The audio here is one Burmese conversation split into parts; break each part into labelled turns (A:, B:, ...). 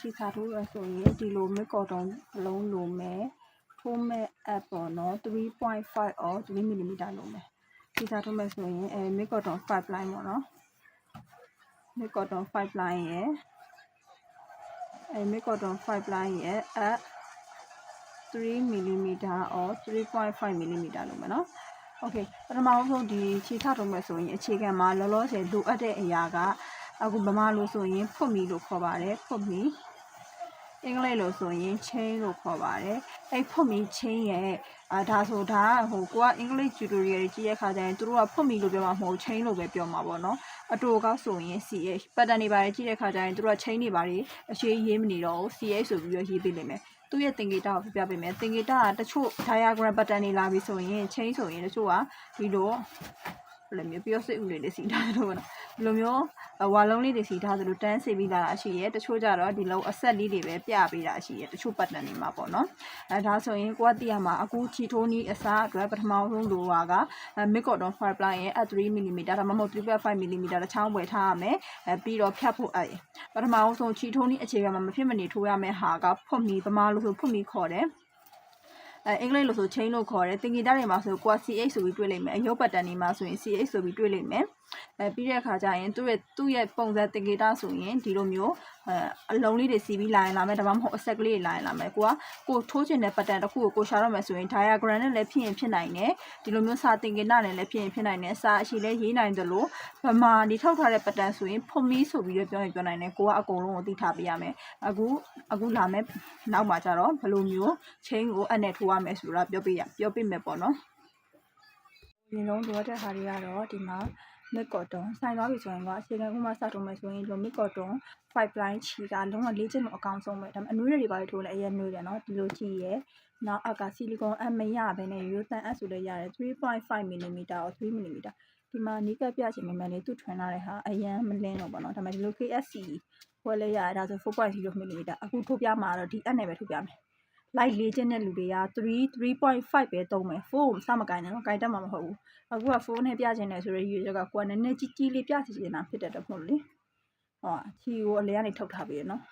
A: ချီစာထိုးရဆိုရင်ဒီလိုမစ်ကော်တုံးလုံးလိုမယ်ထိုးမဲ့အပ်ပေါ့နော် 3.5 or 3 mm လုံးမယ်ချီစာထိုးမဲ့ဆိုရင်မစ်ကော်တုံး5 line ပေါ့နော်မစ်ကော်တုံး5 line ရဲ့မစ်ကော်တုံး5 line ရဲ့3 mm or 3.5 mm လုံးမယ်နော်โอเคပထမဆုံးဒီခြေထောက်ထုံးမဲ့ဆိုရင်အခြေခံမှာလောလောဆယ်လိုအပ်တဲ့အရာကအခုဗမာလိုဆိုရင်ဖွတ်မီလို့ခေါ်ပါတယ်ဖွတ်မီအင်္ဂလိပ်လိုဆိုရင် chain လို့ခေါ်ပါတယ်အဲ့ဖွတ်မီ chain ရဲ့ဒါဟိုကိုကအင်္ဂလိပ် tutorial ကြီးရဲ့ခါကျရင်သူတို့ကဖွတ်မီလို့ပြောမှာမဟုတ် chain လို့ပဲပြောမှာပေါ့နော်အတူကောက်ဆိုရင် CH pattern တွေပါတယ်ကြီးတဲ့ခါကျရင်သူတို့က chain တွေပါတယ်အရှိရေးမနေတော့ဘူး CH ဆိုပြီးတော့ရေးပေးလိမ့်မယ်သူ့ရဲ့သင်္ကေတကိုပြပေးမယ်သင်္ကေတကတချို့ diagram pattern တွေလာပြီဆိုရင် chain ဆိုရင်တချို့ကဒီလိုဘယ်လိုမျိုးပြောစစ်ဦးလေးတွေစီထားတယ်ပေါ့နော်ဒီလိုမျိုးဝါလုံးလေးတွေစီထားသလိုတန်းစီပြီးလာတာရှိရဲတချို့ကြတော့ဒီလုံးအဆက်လေးတွေပဲပြပေးတာရှိရဲတချို့ pattern တွေမှာပေါ့နော်ဒါဆိုရင်ကိုကသိရမှာအခုချီထိုးနီးအစားအတွက်ပထမဆုံးလိုပါက mid cotton 5 ply ရဲ့3 mm ဒါမှမဟုတ် 3.5 mm တချောင်းဝယ်ထားရမယ်ပြီးတော့ဖြတ်ဖို့ပထမဆုံးချီထိုးနီးအခြေခံမှာမဖြစ်မနေထိုးရမယ့်ဟာကဖွတ်မီပမာလို့ဆိုဖွတ်မီခေါ်တယ်အင်္ဂလိပ်လိုဆို chain လို့ခေါ်တယ်သင်္ကေတတွေမှာဆိုကိုက CH ဆိုပြီးတွေ့လိမ့်မယ်အယုတ်ပတ်တန်တွေမှာဆိုရင် CH ဆိုပြီးတွေ့လိမ့်မယ်ပြီးတဲ့အခါကျရင်သူ့ရဲ့ပုံစံသင်္ကေတဆိုရင်ဒီလိုမျိုးအလုံးလေးတွေစီပြီးလာရင်လာမယ်ဒါမှမဟုတ်အဆက်ကလေးတွေလာရင်လာမယ်ကိုထိုးချင်တဲ့ pattern တစ်ခုကိုရှာတော့မယ်ဆိုရင် diagram နဲ့လည်းဖြစ်နိုင်တယ်ဒီလိုမျိုးစာသင်္ကေတနဲ့လည်းဖြစ်နိုင်တယ်စာအရှိလည်းရေးနိုင်တယ်လို့ဗမာဒီထောက်ထားတဲ့ pattern ဆိုရင်ဖွတ်မီဆိုပြီးတော့ပြောနိုင်တယ်ကိုကအကုန်လုံးကိုသိထားပေးရမယ်အခုလာမယ်နောက်မှာကျတော့ဘယ်လိုမျိုး chain ကိုအနဲ့ထိုးရမယ်ဆိုတာပြောပေးမယ်ပေါ့နော်ဒီလုံးလိုတဲ့ဟာတွေကတော့ဒီမှာmid cotton ဆိုင်သွားပြီဆိုရင်ကအခြေခံဥပမာစထိုးမယ်ဆိုရင်ဒီလို mid cotton 5 line ချီကလုံးဝလေ့ကျင့်လို့အကောင်းဆုံးပဲဒါပေမဲ့အနွေးတွေပါထိုးလဲအရင်နွေးတယ်နော်ဒီလိုချီရဲ့နောက်အကဆီလီကွန်အမရဘဲနဲ့ရိုးတန်အပ်ဆိုလဲရတယ် 3.5 mm or 3 mm ဒီမှာနီးကပ်ပြချင်မှန်လေသူ့ထွန်းလာတဲ့ဟာအရင်မလင်းတော့ပေါ့နော်ဒါပေမဲ့ဒီလို KSC ဝယ်လဲရဒါဆို 4.0 mm အခုထိုးပြမှာတော့ဒီအပ်နဲ့ပဲထိုးပြမယ်လိုက်လေ့ကျင့်တဲ့လူတွေက3.5ပဲသုံးမယ်4ကိုစမကိုင်းနဲ့နော်ကိုင်းတတ်မှာမဟုတ်ဘူးအခုက4နဲ့ပြချင်တယ်ဆိုတော့ရွေးချက်ကကိုကနည်းနည်းကြီးလေးပြချင်တာဖြစ်တဲ့တော့မဟုတ်လေချီကိုအလဲကနေထုတ်ထားပြီနော်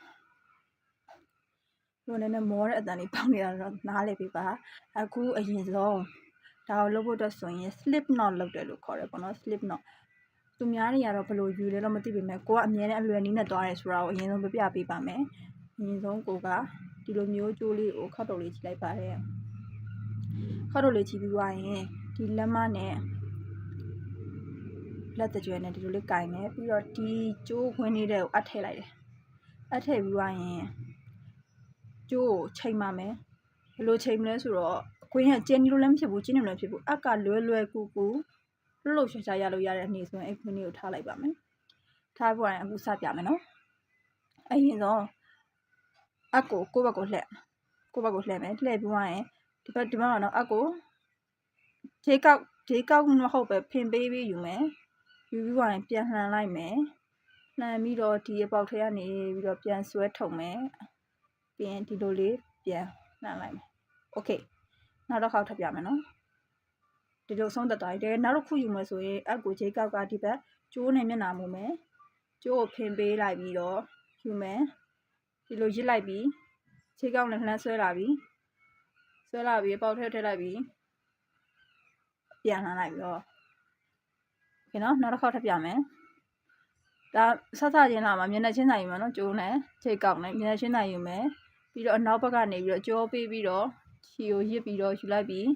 A: တို့နည်းနည်းမောတဲ့အတန်လေးပေါက်နေတာတော့နားလေပြီပါအခုအရင်ဆုံးဒါကိုလုပ်ဖို့အတွက်ဆိုရင် slip knot လုပ်တယ်လို့ခေါ်တယ်ပေါ့နော် slip knot သူများတွေကတော့ဘယ်လိုယူလဲတော့မသိပေမဲ့ကိုကအမြဲတမ်းအလွယ်နည်းနဲ့သွားတယ်ဆိုတာကိုအရင်ဆုံးပြပေးပါမယ်အရင်ဆုံးကိုကဒီလိုမျိုးကြိုးလေးကိုခောက်တုပ်လေးချီလိုက်ပါတယ်ခောက်တုပ်လေးချီပြီးသွားရင်ဒီလက်မနဲ့လက်တကြွယ်နဲ့ဒီလိုလေးကင်နေပြီးတော့ဒီကြိုးခွင်းလေးတွေကိုအပ်ထည့်လိုက်တယ်အပ်ထည့်ပြီးသွားရင်ကြိုးကိုချိန်ပါမယ်ဘယ်လိုချိန်မလဲဆိုတော့ခွင်းကကျင်းလို့လည်းမဖြစ်ဘူးကျင်းလို့လည်းဖြစ်ဘူးအက်ကလွယ်ကူလှုပ်ရှားရလို့ရတဲ့အနေဆိုရင်အဲ့ခွင်းလေးကိုထားလိုက်ပါမယ်ထားပြီးရင်အခုစပြမယ်နော်အရင်ဆုံးအက်ကိုဘက်ကိုလှည့်မယ်လှည့်ပြီးသွားရင်ဒီဘက်မှာတော့အက်ကိုဂျေးကောက်မဟုတ်ပဲဖင်ပေးပြီးယူမယ်ယူပြီးသွားရင်ပြန်လှန်လိုက်မယ်လှန်ပြီးတော့ဒီအပေါက်ထဲကနေပြီးတော့ပြန်ဆွဲထုတ်မယ်ပြီးရင်ဒီလိုလေးပြန်လှန်လိုက်မယ်โอเคနောက်တစ်ခေါက်ထပ်ပြမယ်နော်ဒီလိုဆုံးသက်သွားတယ်နောက်တစ်ခုယူမယ်ဆိုရင်အက်ကိုဂျေးကောက်ကဒီဘက်ကျိုးနဲ့မျက်နှာမူမယ်ကျိုးကိုဖင်ပေးလိုက်ပြီးတော့ယူမယ်ဒီလိုရစ်လိုက်ပြီးခြေကောက်နဲ့လှမ်းဆွဲလာပြီးအပေါက်ထဲထည့်လိုက်ပြီးပြန်လှန်လိုက်ပြီးတော့โอเคနော်နောက်တစ်ခေါက်ထပ်ပြမယ်ဒါဆက်ချင်းလာမှာမျက်နှာချင်းဆိုင်ယူမယ်နော်ကျိုးနဲ့ခြေကောက်နဲ့မျက်နှာချင်းဆိုင်ယူမယ်ပြီးတော့အနောက်ဘက်ကနေပြီးတော့ကြောပေးပြီးတော့ခြေကိုရစ်ပြီးတော့ယူလိုက်ပြီး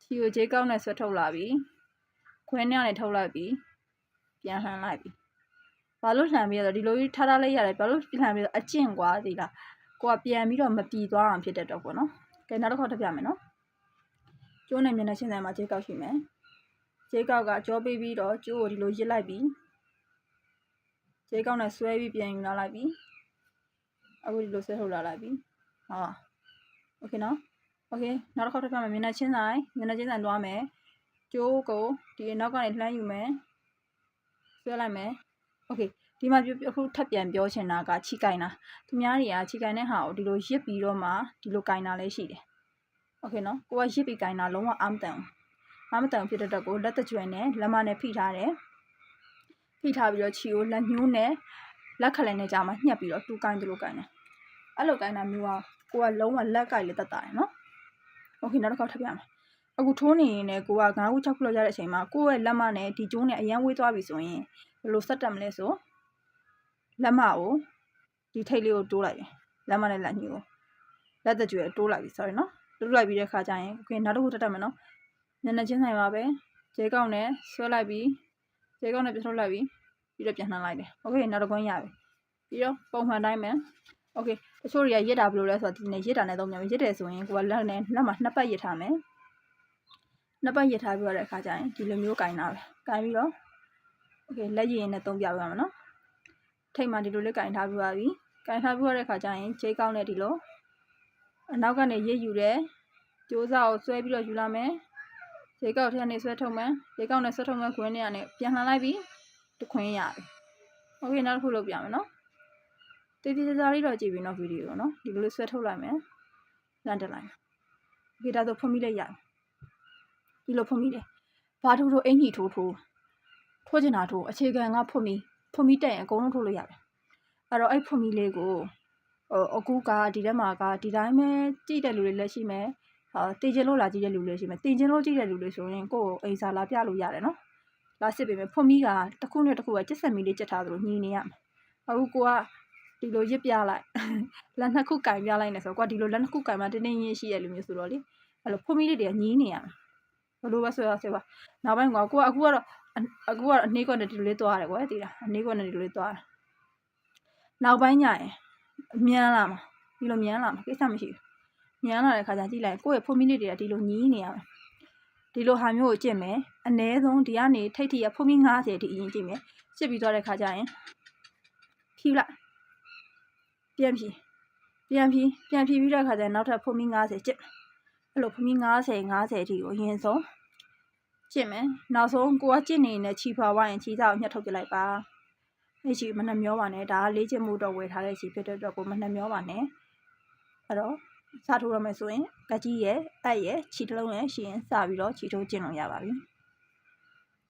A: ခြေကိုခြေကောက်နဲ့ဆွဲထုတ်လာပြီးခွင်းနဲ့ထုတ်လိုက်ပြီးပြန်လှန်လိုက်ပြီးဘာလို့လှန်ပြီးတော့ဒီလိုကြီးထားလိုက်ရတယ်ဘာလို့လှန်ပြီးတော့အကျင့်ကွာဒီလားကိုကပြန်ပြီးတော့မပြီသွားအောင်ဖြစ်တဲ့တော့ပေါ့နော်ကဲနောက်တစ်ခေါက်ထပ်ပြမယ်နော်ကျိုးနဲ့မျက်နှာချင်းဆိုင်မှာခြေကောက်ရှိမယ်ခြေကောက်ကကြောပေးပြီးတော့ကျိုးကိုဒီလိုရစ်လိုက်ပြီးခြေကောက်နဲ့ဆွဲပြီးပြန်ယူလာလိုက်ပြီးအခုဒီလိုဆွဲထုတ်လာလိုက်ပြီးโอเคနော်โอเคနောက်တစ်ခေါက်ထပ်ပြမယ်မျက်နှာချင်းဆိုင်သွားမယ်ကျိုးကိုဒီနောက်ကနေလှမ်းယူမယ်ဆွဲလိုက်မယ်โอเคဒီမှာအခုထပ်ပြန်ပြောချင်တာကခြိကင်တာသူများတွေကခြိကင်တဲ့ဟာကိုဒီလိုရစ်ပြီးတော့မှဒီလိုကင်တာလည်းရှိတယ်โอเคနော်ကိုကရစ်ပြီးကင်တာလုံးဝအာမတန်ဖြစ်တဲ့အတွက်ကိုလက်တကြွယ်နဲ့လက်မနဲ့ဖိထားတယ်ဖိထားပြီးတော့ခြိကိုလက်ညှိုးနဲ့လက်ခလဲနဲ့ကြာမှညှက်ပြီးတော့တူကင်တယ်လို့ကင်တယ် အဲ့လိုကိုင်းတာမျိုးကကိုကလုံးဝလက်ကိုက်လေတက်တာရယ်နော်โอเคနောက်တစ်ခါထပ်ပြမယ်အခုထိုးနေရင်လည်းကိုက9ခု6ခုလောက်ရတဲ့အချိန်မှာကိုယ့်ရဲ့လက်မနဲ့ဒီကျိုးနဲ့အရန်ဝေးသွားပြီဆိုရင်ဘယ်လိုဆက်တက်မလဲဆိုလက်မကိုဒီထိတ်လေးကိုတိုးလိုက်တယ်လက်မနဲ့လက်ညှိကိုလက်တကြွယ်တိုးလိုက်ပြီ sorry နော်တိုးလိုက်ပြီးတဲ့ခါကျရင်โอเคနောက်တစ်ခုတက်မယ်နော်ညနေချင်းဆိုင်ပါပဲဂျဲကောက်နဲ့ဆွဲလိုက်ပြီးဂျဲကောက်နဲ့ပြထုတ်လိုက်ပြီးတော့ပြန်နှမ်းလိုက်တယ်โอเคနောက်တစ်ခွန်းရပြီပြီးတော့ပုံမှန်တိုင်းပဲโอเคတချို့တွေကရစ်တာဘယ်လိုလဲဆိုတော့ဒီနေ့ရစ်တာနဲ့တော့မြန်ရစ်တယ်ဆိုရင်ကိုကလက်နဲ့လက်မှာနှစ်ပတ်ရစ်ထားမယ်နှစ်ပတ်ရစ်ထားပြီးတော့တဲ့အခါကျရင်ဒီလိုမျိုးကင်တာပဲကင်ပြီးတော့โอเคလက်ရည်နဲ့သုံးပြပေးရမယ်နော်ထိတ်မှဒီလိုလေးကင်ထားပြီးပါပြီကင်ထားပြီးတော့တဲ့အခါကျရင်ဂျဲကောက်နဲ့ဒီလိုအနောက်ကနေရစ်ယူတယ်ကြိုးစားကိုဆွဲပြီးတော့ယူလာမယ်ဂျဲကောက်ထဲကနေဆွဲထုတ်မယ်ဂျဲကောက်နဲ့ဆွဲထုတ်မယ်ခွင်းနဲ့ကနေပြန်လှန်လိုက်ပြီးတခွင်းရပြီโอเคနောက်တစ်ခုလုပ်ပြမယ်နော်တေးသေးစားလေးတော့ကြည့်ပြီးနော်ဗီဒီယိုနော်ဒီလိုလေးဆွဲထုတ်လိုက်မယ်လမ်းတက်လိုက်โอเคဒါဆိုဖွင့်ပြီးလိုက်ရတယ်ဒီလိုဖွင့်ပြီးတယ်ဘာထိုးထိုးအင်ကြီးထိုးချင်တာထိုးအခြေခံကဖွင့်ပြီးတက်ရင်အကုန်လုံးထိုးလို့ရတယ်အဲ့တော့အဲ့ဖွင့်ပြီးလေးကိုအခုကဒီထဲမှာကဒီတိုင်းပဲကြည့်တဲ့လူတွေလည်းရှိမယ်တင်ကျင်လို့လာကြည့်တဲ့လူတွေရှိမယ်တင်ကျင်လို့ကြည့်တဲ့လူတွေဆိုရင်ကိုယ်အိမ်စာလာပြလို့ရတယ်နော်လာစစ်ပေးမယ်ဖွင့်ပြီးကတစ်ခုနဲ့တစ်ခုက7မီလေးကျက်ထားသလိုညီနေရမယ်အခုကိုကဒီလိုရစ်ပြလိုက်လက်နှစ်ခုကင်ပြလိုက်နေဆိုတော့ကိုကဒီလိုလက်နှစ်ခုကင်မှတင်းတင်းရင်းရှိရလူမျိုးဆိုတော့လေအဲ့လိုဖွင့်ပြီးလေးတွေကညီနေရမယ်ဘယ်လိုပဲဆိုရစေပါနောက်ပိုင်းကကိုကအခုကတော့အနေကွက်နဲ့ဒီလိုလေးသွားရတယ်ကွယ်သိလားအနေကွက်နဲ့ဒီလိုလေးသွားတယ်နောက်ပိုင်းညရင်မြန်လာမှာဒီလိုမြန်လာမှာကိစ္စမရှိဘူးမြန်လာတဲ့ခါကျကြည့်လိုက်ကိုယ့်ရဲ့ဖွင့်ပြီးလေးတွေကဒီလိုညီနေရမယ်ဒီလိုဟာမျိုးကိုကြည့်မယ်အနည်းဆုံးဒီကနေထိတ်ထိရဖွင့်ပြီး90အထိအရင်ကြည့်မယ်ကြည့်ပြီးသွားတဲ့ခါကျရင်ဖြီးလိုက်ပြန်ဖြီးပြီးတဲ့ခါကျရင်နောက်ထပ်ဖွင့်ပြီး90ကြည့်အဲ့လိုဖွင့်ပြီး90အထိကိုအရင်ဆုံးကြည့်မယ်နောက်ဆုံးကိုကကြည့်နေတဲ့ခြီဖွာဝိုင်းခြီစားကိုညှက်ထုတ်ပြလိုက်ပါအဲ့ခြီမနှမျောပါနဲ့ဒါကလေ့ကျင့်မှုတော့ဝယ်ထားတဲ့ခြီဖြစ်တဲ့အတွက်ကိုမနှမျောပါနဲ့အဲ့တော့စထိုးရမယ်ဆိုရင်ကကြီးရဲ့အက်ရဲ့ခြီတစ်လုံးရဲ့ရှိရင်စပြီးတော့ခြီထိုးကျင့်လို့ရပါပြီ